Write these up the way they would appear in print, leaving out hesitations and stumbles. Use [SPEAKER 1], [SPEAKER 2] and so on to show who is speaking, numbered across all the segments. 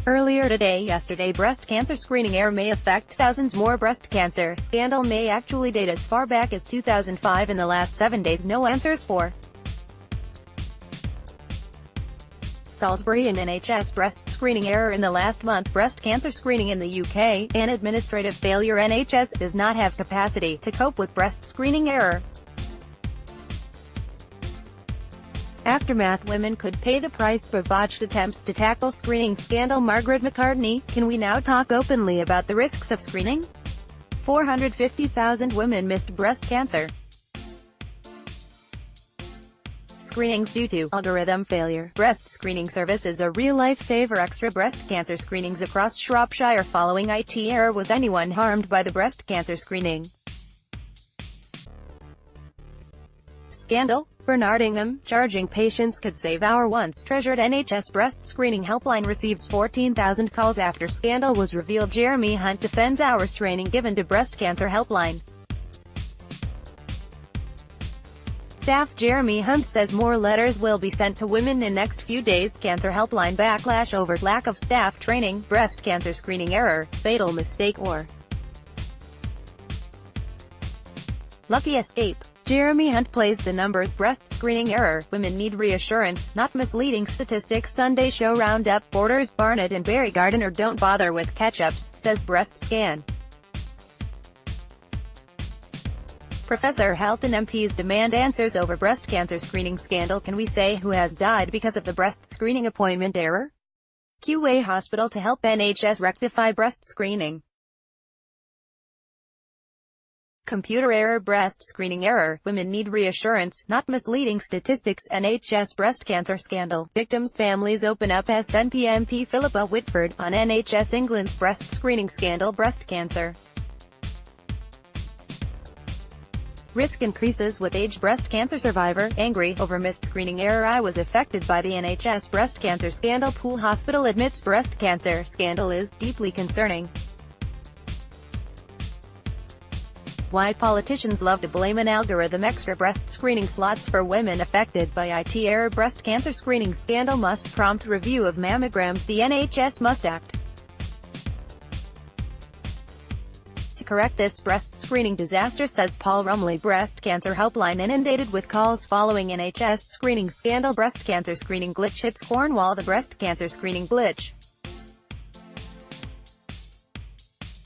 [SPEAKER 1] Earlier yesterday breast cancer screening error may affect thousands more. Breast cancer scandal may actually date as far back as 2005. In the last 7 days, no answers for Salisbury and NHS breast screening error in the last month. Breast cancer screening in the UK, an administrative failure. NHS does not have capacity to cope with breast screening error. Aftermath: women could pay the price for botched attempts to tackle screening scandal. Margaret McCartney: can we now talk openly about the risks of screening? 450,000 women missed breast cancer screenings due to algorithm failure. Breast screening service is a real lifesaver. Extra breast cancer screenings across Shropshire following IT error. Was anyone harmed by the breast cancer screening scandal? Bernardingham: charging patients could save our once treasured NHS breast screening helpline receives 14,000 calls after scandal was revealed. Jeremy Hunt defends hours training given to breast cancer helpline staff. Jeremy Hunt says more letters will be sent to women in next few days. Cancer helpline backlash over lack of staff training. Breast cancer screening error, fatal mistake or lucky escape? Jeremy Hunt plays the numbers. Breast screening error, women need reassurance, not misleading statistics. Sunday show roundup: Borders, Barnett and Barry Gardiner don't bother with catch-ups, says breast scan. Professor Halton: MPs demand answers over breast cancer screening scandal. Can we say who has died because of the breast screening appointment error? QA hospital to help NHS rectify breast screening computer error. Breast screening error, women need reassurance, not misleading statistics. NHS breast cancer scandal: victims' families open up. SNP MP Philippa Whitford, on NHS England's breast screening scandal. Breast cancer risk increases with age. Breast cancer survivor, angry over missed screening error. I was affected by the NHS breast cancer scandal. Poole Hospital admits breast cancer scandal is deeply concerning. Why politicians love to blame an algorithm. Extra breast screening slots for women affected by IT error. Breast cancer screening scandal must prompt review of mammograms. The NHS must act to correct this breast screening disaster, says Paul Rumley. Breast cancer helpline inundated with calls following NHS screening scandal. Breast cancer screening glitch hits Cornwall. The breast cancer screening glitch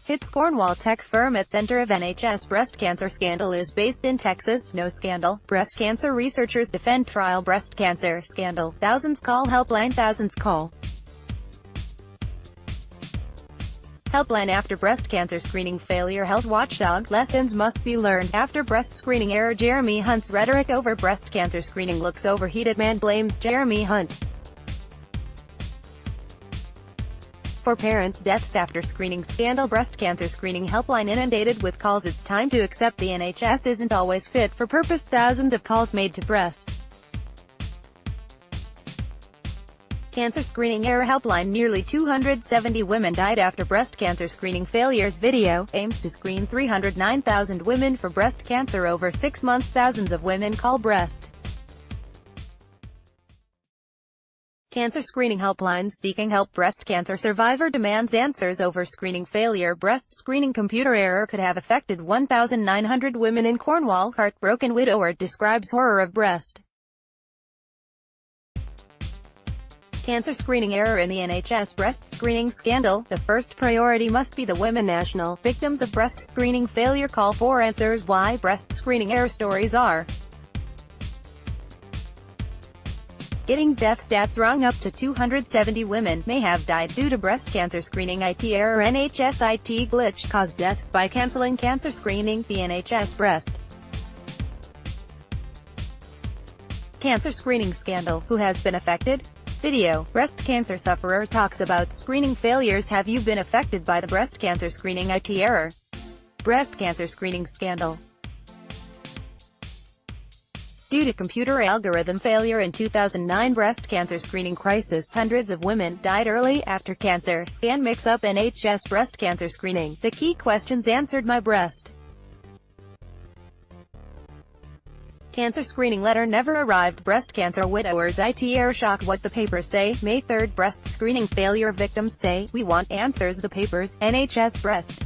[SPEAKER 1] hits Cornwall. Tech firm at center of NHS breast cancer scandal is based in Texas. No scandal. Breast cancer researchers defend trial. Breast cancer scandal. Thousands call helpline. Thousands call helpline after breast cancer screening failure. Health watchdog: lessons must be learned after breast screening error. Jeremy Hunt's rhetoric over breast cancer screening looks overheated. Man blames Jeremy Hunt for parents' deaths after screening scandal. Breast cancer screening helpline inundated with calls. It's time to accept the NHS isn't always fit for purpose. Thousands of calls made to breast cancer screening error helpline. Nearly 270 women died after breast cancer screening failures. Video aims to screen 309,000 women for breast cancer over 6 months. Thousands of women call breast cancer screening helplines seeking help. Breast cancer survivor demands answers over screening failure. Breast screening computer error could have affected 1,900 women in Cornwall. Heartbroken widower describes horror of breast cancer screening error in the NHS breast screening scandal. The first priority must be the women. National victims of breast screening failure call for answers. Why breast screening error stories are getting death stats wrong. Up to 270 women may have died due to breast cancer screening IT error. NHS IT glitch caused deaths by cancelling cancer screening. The NHS breast cancer screening scandal. Who has been affected? Video. Breast cancer sufferer talks about screening failures. Have you been affected by the breast cancer screening IT error? Breast cancer screening scandal. Due to computer algorithm failure in 2009 breast cancer screening crisis, hundreds of women died early after cancer scan mix-up. NHS breast cancer screening. The key questions answered. My breast Cancer screening letter never arrived. Breast cancer widowers IT air shock. What the papers say. May 3rd breast screening failure victims say, "We want answers." The papers. NHS breast